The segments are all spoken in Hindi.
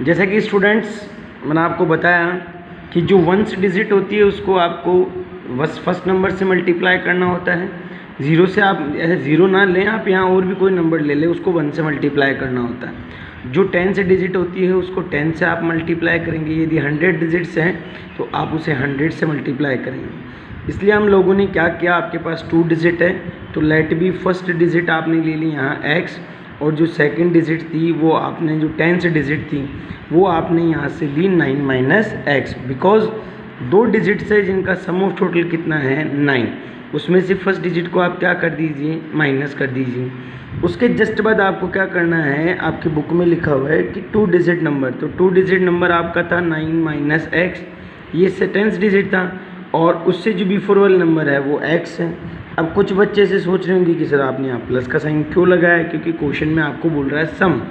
जैसे कि स्टूडेंट्स मैंने आपको बताया कि जो वंस डिजिट होती है उसको आपको बस फर्स्ट नंबर से मल्टीप्लाई करना होता है। ज़ीरो से आप ऐसे ज़ीरो ना लें, आप यहाँ और भी कोई नंबर ले लें, उसको 1 से मल्टीप्लाई करना होता है। जो 10 से डिजिट होती है उसको 10 से आप मल्टीप्लाई करेंगे। यदि 100 डिजिट्स हैं तो आप उसे 100 से मल्टीप्लाई करेंगे। इसलिए हम लोगों ने क्या किया, आपके पास 2 डिजिट है तो लेट बी फर्स्ट डिजिट आपने ले ली यहाँ x, और जो सेकंड डिजिट थी वो आपने जो 10 से डिजिट थी वो आपने यहाँ से ली 9 माइनस एक्स, बिकॉज 2 डिजिट्स है जिनका सम ऑफ टोटल कितना है 9, उसमें से फर्स्ट डिजिट को आप क्या कर दीजिए, माइनस कर दीजिए। उसके जस्ट बाद आपको क्या करना है, आपकी बुक में लिखा हुआ है कि 2 डिजिट नंबर, तो 2 डिजिट नंबर आपका था 9 माइनस एक्स, ये 10th डिजिट था, और उससे जो बिफोर वाला नंबर है वो x है। अब कुछ बच्चे से सोच रहे होंगे कि सर आपने यहाँ प्लस का साइन क्यों लगाया, क्योंकि क्वेश्चन में आपको बोल रहा है सम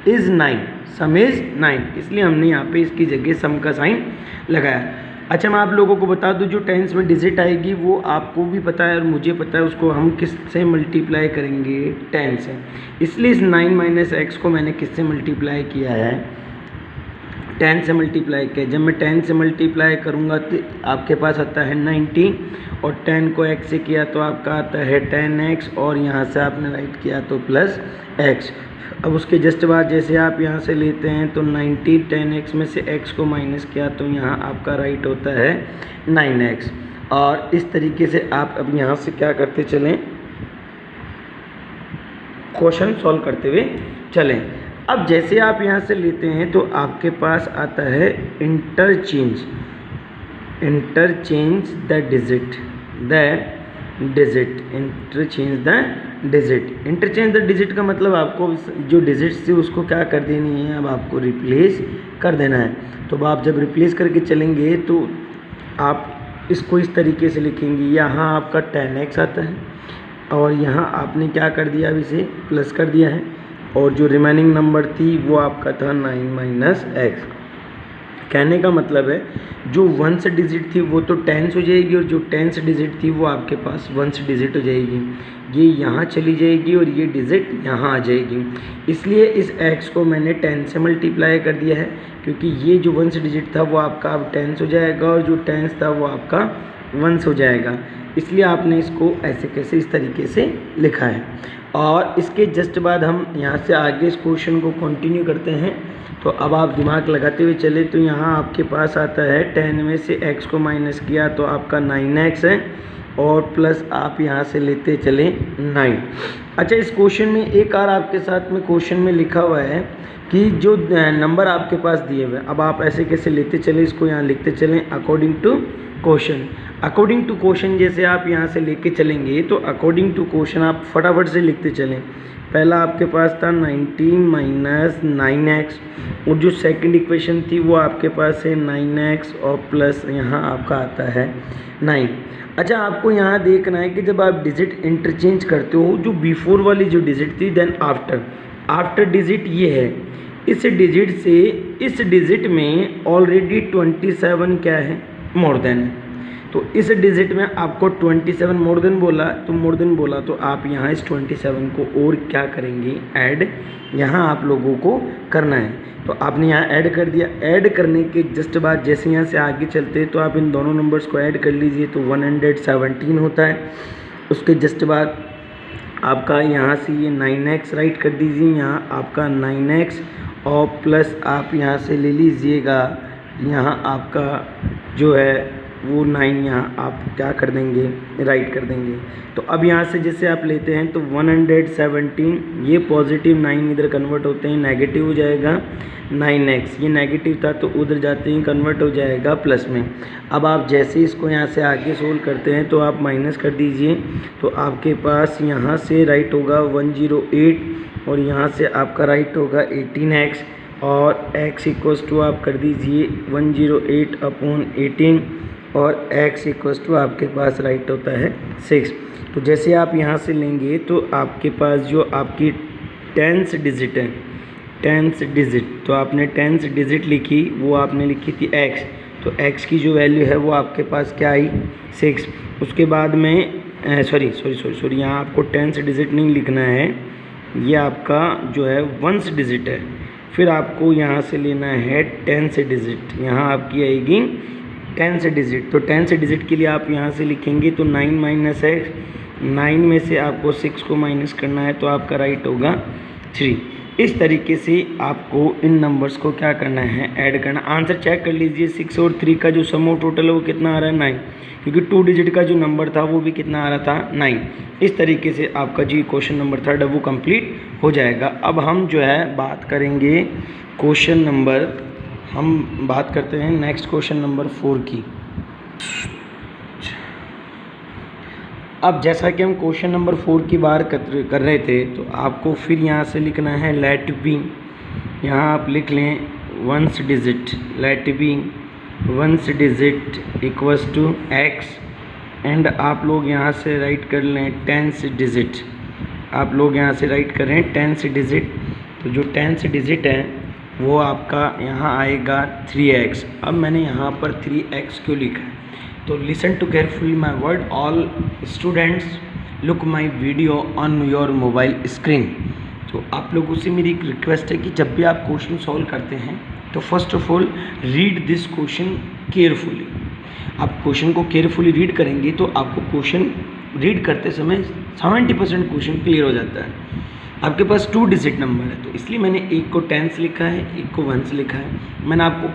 इज़ 9, सम इज़ 9, इसलिए हमने यहाँ पे इसकी जगह सम का साइन लगाया। अच्छा, मैं आप लोगों को बता दूं जो 10s में डिजिट आएगी वो आपको भी पता है और मुझे पता है, उसको हम किस से मल्टीप्लाई करेंगे, 10 से। इसलिए इस 9 माइनस एक्स को मैंने किससे मल्टीप्लाई किया है, 10 से मल्टीप्लाई किया। जब मैं 10 से मल्टीप्लाई करूँगा तो आपके पास आता है 90, और 10 को x से किया तो आपका आता है 10x, और यहाँ से आपने राइट किया तो प्लस x। अब उसके जस्ट बाद जैसे आप यहाँ से लेते हैं तो 90 10x में से x को माइनस किया तो यहाँ आपका राइट होता है 9x, और इस तरीके से आप अब यहाँ से क्या करते चलें, क्वेश्चन सॉल्व करते हुए चलें। अब जैसे आप यहाँ से लेते हैं तो आपके पास आता है interchange the digit, interchange the digit का मतलब आपको जो डिजिट्स थी उसको क्या कर देनी है, अब आपको रिप्लेस कर देना है। तो अब आप जब रिप्लेस करके चलेंगे तो आप इसको इस तरीके से लिखेंगे, यहाँ आपका 10x आता है और यहाँ आपने क्या कर दिया, अब इसे प्लस कर दिया है, और जो रिमेनिंग नंबर थी वो आपका था 9 माइनस एक्स। कहने का मतलब है जो 1 से डिजिट थी वो तो 10 हो जाएगी, और जो 10 डिजिट थी वो आपके पास 1 डिजिट हो जाएगी, ये यहाँ चली जाएगी और ये डिजिट यहाँ आ जाएगी। इसलिए इस x को मैंने 10 से मल्टीप्लाई कर दिया है, क्योंकि ये जो 1 डिजिट था वो आपका अब 10 हो जाएगा, और जो 10 था वो आपका 1 हो जाएगा। इसलिए आपने इसको ऐसे कैसे इस तरीके से लिखा है। और इसके जस्ट बाद हम यहाँ से आगे इस क्वेश्चन को कंटिन्यू करते हैं। तो अब आप दिमाग लगाते हुए चले तो यहाँ आपके पास आता है 10 में से x को माइनस किया तो आपका 9x है, और प्लस आप यहाँ से लेते चले 9। अच्छा, इस क्वेश्चन में एक और आपके साथ में क्वेश्चन में लिखा हुआ है कि जो नंबर आपके पास दिए हुए, अब आप ऐसे कैसे लेते चले, इसको यहाँ लिखते चलें according to question. According to question जैसे आप यहाँ से लेके चलेंगे तो अकॉर्डिंग टू क्वेश्चन आप फटाफट से लिखते चलें। पहला आपके पास था 19 माइनस 9x, और जो सेकंड इक्वेशन थी वो आपके पास है 9x और प्लस यहाँ आपका आता है 9। अच्छा, आपको यहाँ देखना है कि जब आप डिजिट इंटरचेंज करते हो, जो बिफोर वाली जो डिजिट थी देन आफ्टर डिजिट ये है, इस डिजिट से इस डिजिट में ऑलरेडी 27 क्या है, मोर देन है। तो इस डिजिट में आपको 27 मोर देन बोला तो आप यहाँ इस 27 को और क्या करेंगे, ऐड यहाँ आप लोगों को करना है। तो आपने यहाँ ऐड कर दिया। ऐड करने के जस्ट बाद जैसे यहाँ से आगे चलते हैं तो आप इन दोनों नंबर्स को ऐड कर लीजिए तो 117 होता है। उसके जस्ट बाद आपका यहाँ से ये 9x राइट कर दीजिए, यहाँ आपका 9x और प्लस आप यहाँ से ले लीजिएगा, यहाँ आपका जो है वो 9 यहाँ आप क्या कर देंगे, राइट कर देंगे। तो अब यहाँ से जैसे आप लेते हैं तो 117, ये पॉजिटिव 9 इधर कन्वर्ट होते हैं, नेगेटिव हो जाएगा 9x, ये नेगेटिव था तो उधर जाते ही कन्वर्ट हो जाएगा प्लस में। अब आप जैसे इसको यहाँ से आगे सोल्व करते हैं तो आप माइनस कर दीजिए, तो आपके पास यहाँ से राइट होगा 108, और यहाँ से आपका राइट होगा 18x, और x इक्वल्स टू आप कर दीजिए 108 अपॉन 18, और x इक्वल्स टू आपके पास राइट होता है 6। तो जैसे आप यहाँ से लेंगे तो आपके पास जो आपकी 10th डिजिट है, 10th डिजिट, तो आपने 10th डिजिट लिखी, वो आपने लिखी थी x, तो x की जो वैल्यू है वो आपके पास क्या आई, 6। उसके बाद में सॉरी यहाँ आपको 10th डिजिट नहीं लिखना है, ये आपका जो है 1st डिजिट है, फिर आपको यहाँ से लेना है 10 डिजिट, यहाँ आपकी आएगी 10 डिजिट। तो 10 डिजिट के लिए आप यहाँ से लिखेंगे तो 9 माइनस एक्स, 9 में से आपको 6 को माइनस करना है तो आपका राइट होगा 3। इस तरीके से आपको इन नंबर्स को क्या करना है, ऐड करना। आंसर चेक कर लीजिए, 6 और 3 का जो सम ऑफ टोटल है वो कितना आ रहा है 9, क्योंकि 2 डिजिट का जो नंबर था वो भी कितना आ रहा था 9। इस तरीके से आपका जो क्वेश्चन नंबर 3 है वो कंप्लीट हो जाएगा। अब हम जो है बात करेंगे क्वेश्चन नंबर, हम बात करते हैं नेक्स्ट क्वेश्चन नंबर 4 की। अब जैसा कि हम क्वेश्चन नंबर 4 की बात कर रहे थे तो आपको फिर यहाँ से लिखना है लेट बी, यहाँ आप लिख लें 1 digit, let b 1 digit equals to x, and आप लोग यहाँ से राइट कर लें 10 डिजिट, आप लोग यहाँ से राइट करें 10 डिजिट। तो जो 10 डिजिट है वो आपका यहाँ आएगा 3x। अब मैंने यहाँ पर 3x क्यों लिखा है, तो listen to carefully my word, all students look my video on your mobile screen. तो आप लोगों से मेरी एक रिक्वेस्ट है कि जब भी आप क्वेश्चन सॉल्व करते हैं तो first of all read this question carefully. आप क्वेश्चन को केयरफुली रीड करेंगे तो आपको क्वेश्चन रीड करते समय 70% क्वेश्चन क्लियर हो जाता है। आपके पास 2 डिजिट नंबर है तो इसलिए मैंने एक को 10 से लिखा है, एक को 1 से लिखा है। मैंने आपको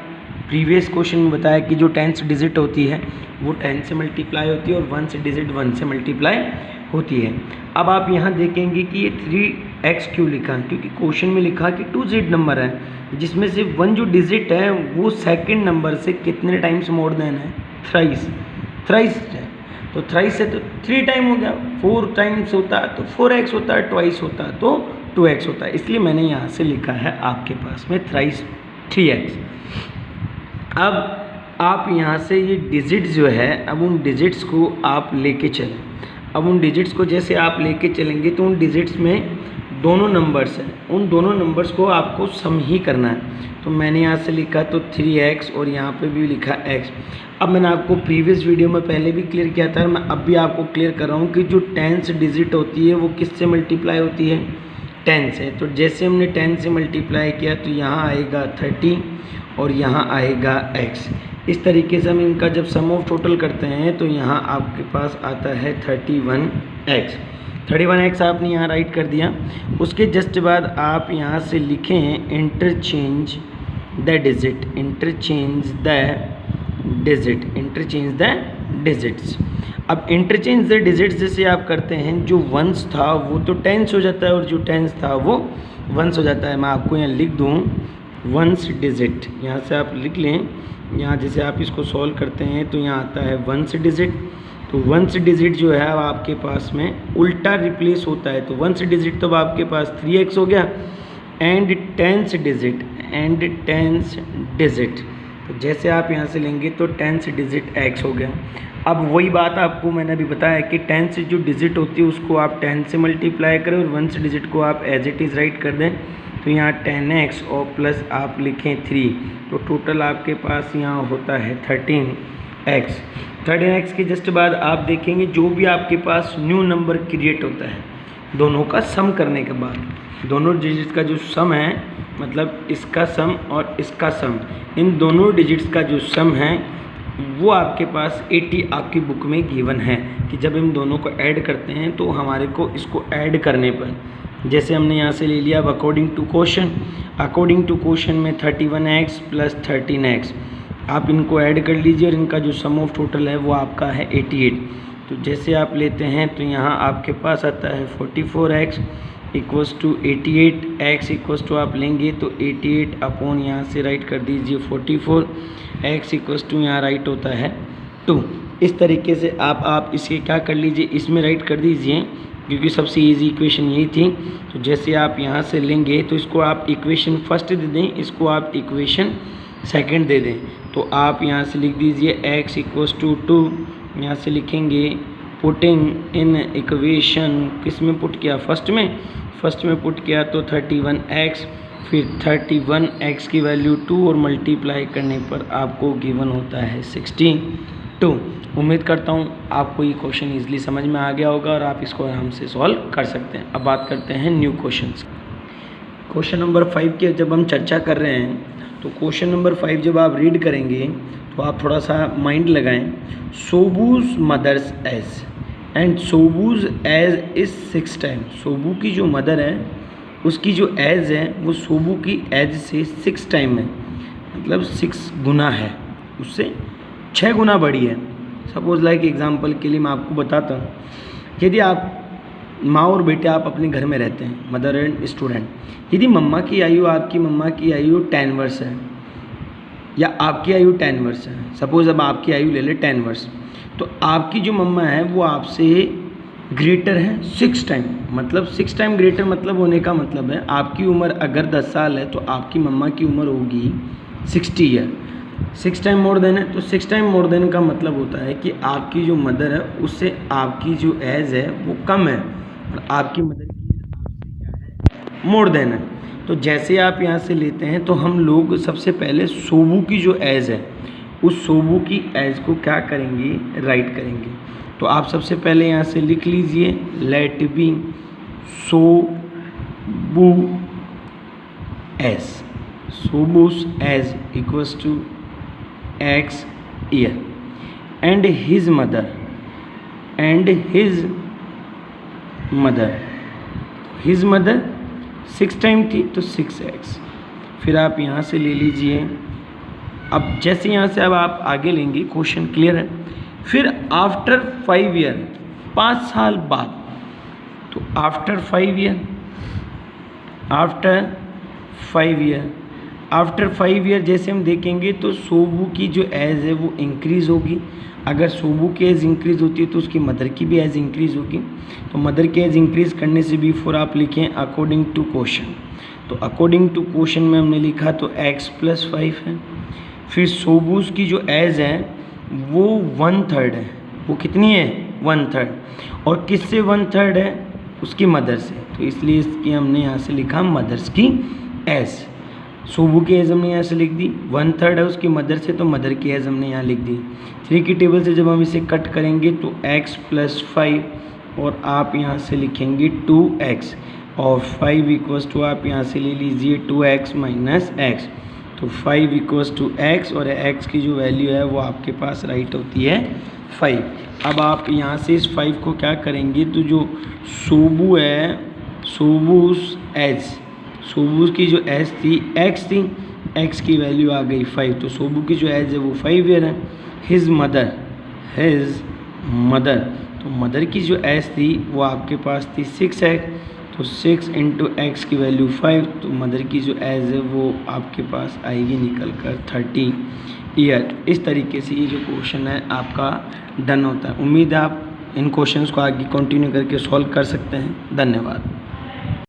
प्रीवियस क्वेश्चन में बताया कि जो 10 डिजिट होती है वो 10 से मल्टीप्लाई होती है और 1 डिजिट 1 से मल्टीप्लाई होती है। अब आप यहाँ देखेंगे कि ये 3x क्यों लिखा, क्योंकि क्वेश्चन में लिखा कि 2 डिजिट नंबर है जिसमें से 1 जो डिजिट है वो सेकंड नंबर से कितने टाइम्स मोर देन है, थ्राइस है। तो थ्राइस है तो 3 टाइम हो गया, 4 टाइम्स होता है तो 4x होता है, ट्वाइस होता है तो 2x होता है। इसलिए मैंने यहाँ से लिखा है आपके पास में थ्राइस 3x। अब आप यहाँ से ये डिजिट जो है, अब उन डिजिट्स को आप लेके चलें। अब उन डिजिट्स को जैसे आप लेके चलेंगे तो उन डिजिट्स में दोनों नंबर्स हैं, उन दोनों नंबर्स को आपको सम ही करना है। तो मैंने यहाँ से लिखा तो 3x और यहाँ पे भी लिखा x। अब मैंने आपको प्रीवियस वीडियो में पहले भी क्लियर किया था, मैं अब भी आपको क्लियर कर रहा हूँ कि जो 10 डिजिट होती है वो किससे मल्टीप्लाई होती है, 10 से। तो जैसे हमने 10 से मल्टीप्लाई किया तो यहाँ आएगा 30 और यहाँ आएगा x। इस तरीके से हम इनका जब सम ऑफ टोटल करते हैं तो यहाँ आपके पास आता है 31x। 31x आपने यहाँ राइट कर दिया। उसके जस्ट बाद आप यहाँ से लिखें interchange the digit, interchange the digit, interchange the digits. अब इंटरचेंज द डिजिट्स जैसे आप करते हैं, जो 1 था वो तो 10 हो जाता है और जो 10 था वो 1 हो जाता है। मैं आपको यहाँ लिख दूँ 1 डिजिट, यहाँ से आप लिख लें। यहाँ जैसे आप इसको सॉल्व करते हैं तो यहाँ आता है 1 डिजिट। तो 1 डिजिट जो है अब आपके पास में उल्टा रिप्लेस होता है, तो 1 डिजिट तो अब आपके पास 3x हो गया, एंड 10 डिजिट, एंड 10 डिजिट। तो जैसे आप यहाँ से लेंगे तो 10 डिजिट x हो गया। अब वही बात आपको मैंने अभी बताया कि 10 से जो डिजिट होती है उसको आप 10 से मल्टीप्लाई करें और 1 डिजिट को आप एज इट इज़ राइट कर दें। तो यहाँ 10x और प्लस आप लिखें 3, तो टोटल आपके पास यहाँ होता है 13x। 13x के जस्ट बाद आप देखेंगे जो भी आपके पास न्यू नंबर क्रिएट होता है, दोनों का सम करने के बाद, दोनों डिजिट्स का जो सम है, मतलब इसका सम और इसका सम, इन दोनों डिजिट्स का जो सम है वो आपके पास 80 आपकी बुक में गिवन है कि जब इन दोनों को ऐड करते हैं तो हमारे को इसको ऐड करने पर, जैसे हमने यहाँ से ले लिया अब अकॉर्डिंग टू क्वेश्चन में 31x प्लस 13x, आप इनको ऐड कर लीजिए और इनका जो सम ऑफ टोटल है वो आपका है 88। तो जैसे आप लेते हैं तो यहाँ आपके पास आता है 44x equals to 88x equals to आप लेंगे तो 88 अपॉन यहाँ से राइट कर दीजिए 44x इक्वल्स टू यहाँ राइट होता है 2। इस तरीके से आप इसे क्या कर लीजिए, इसमें राइट कर दीजिए क्योंकि सबसे इजी इक्वेशन यही थी। तो जैसे आप यहाँ से लेंगे तो इसको आप इक्वेशन फर्स्ट दे दें, इसको आप इक्वेशन सेकंड दे दें। तो आप यहाँ से लिख दीजिए x इक्वल्स टू 2, यहाँ से लिखेंगे पुटिंग इन इक्वेशन, किस में पुट किया, फर्स्ट में पुट किया तो 31x, फिर 31x की वैल्यू 2 और मल्टीप्लाई करने पर आपको गिवन होता है 62। उम्मीद करता हूँ आपको ये क्वेश्चन इजीली समझ में आ गया होगा और आप इसको आराम से सॉल्व कर सकते हैं। अब बात करते हैं न्यू क्वेश्चंस। क्वेश्चन नंबर 5 की जब हम चर्चा कर रहे हैं तो क्वेश्चन नंबर 5 जब आप रीड करेंगे तो आप थोड़ा सा माइंड लगाएं। Sobu's mother's age and Sobu's age is 6 time. Sobu की जो मदर है उसकी जो एज है वो सोबू की एज से 6 टाइम है, मतलब 6 गुना है, उससे 6 गुना बड़ी है। सपोज लाइक एग्जांपल के लिए मैं आपको बताता हूँ, यदि आप माँ और बेटे आप अपने घर में रहते हैं, मदर एंड स्टूडेंट, यदि मम्मा की आयु आपकी मम्मा की आयु 10 वर्ष है या आपकी आयु 10 वर्ष है, सपोज अब आपकी आयु ले ले 10 वर्ष, तो आपकी जो मम्मा है वो आपसे ग्रेटर है 6 टाइम, मतलब 6 टाइम ग्रेटर मतलब होने का मतलब है आपकी उम्र अगर 10 साल है तो आपकी मम्मा की उम्र होगी 60 ईयर। 6 टाइम मोर देन है, तो 6 टाइम मोर देन का मतलब होता है कि आपकी जो मदर है उससे आपकी जो एज है वो कम है और आपकी मदर की आपसे क्या है, मोर देन है। तो जैसे आप यहाँ से लेते हैं तो हम लोग सबसे पहले सोबू की जो एज है उस सोबू की एज को क्या करेंगे, राइट करेंगे। तो आप सबसे पहले यहाँ से लिख लीजिए let be Sobu age, Sobu's age equals to X year and his mother his mother 6 time थी तो 6x। फिर आप यहाँ से ले लीजिए, अब जैसे यहाँ से अब आप आगे लेंगे, क्वेश्चन क्लियर है। फिर आफ्टर 5 ईयर, 5 साल बाद, तो आफ्टर 5 ईयर जैसे हम देखेंगे तो सोबू की जो एज है वो इंक्रीज़ होगी। अगर सोबू की एज इंक्रीज़ होती है तो उसकी मदर की भी एज इंक्रीज़ होगी। तो मदर की एज इंक्रीज़ करने से बिफोर आप लिखें अकॉर्डिंग टू क्वेश्चन। तो अकॉर्डिंग टू क्वेश्चन में हमने लिखा तो x + 5 है। फिर सोबूस की जो एज है वो 1/3 है। वो कितनी है? 1/3। और किससे 1/3 है? उसकी मदर से। तो इसलिए इसकी हमने यहाँ से लिखा मदर्स की एज। सोबू की एज हमने यहाँ से लिख दी, 1/3 है उसकी मदर से, तो मदर की एज हमने यहाँ लिख दी। 3 की टेबल से जब हम इसे कट करेंगे तो x + 5 और आप यहाँ से लिखेंगे 2x और 5 इक्वल्स टू आप यहाँ से ले लीजिए 2x - x। तो 5 इक्वल्स टू x और x की जो वैल्यू है वो आपके पास राइट होती है 5। अब आप यहाँ से इस 5 को क्या करेंगे, तो जो सोबू है, सोबूस एज, सोबू की जो एज थी x थी, x की वैल्यू आ गई 5। तो सोबू की जो एज है वो 5 ईयर है। हिज मदर, तो मदर की जो एज थी वो आपके पास थी 6 है। तो 6 × x की वैल्यू 5, तो मदर की जो एज है वो आपके पास आएगी निकल कर 30 ईयर। इस तरीके से ये जो क्वेश्चन है आपका डन होता है। उम्मीद है आप इन क्वेश्चंस को आगे कंटिन्यू करके सॉल्व कर सकते हैं। धन्यवाद।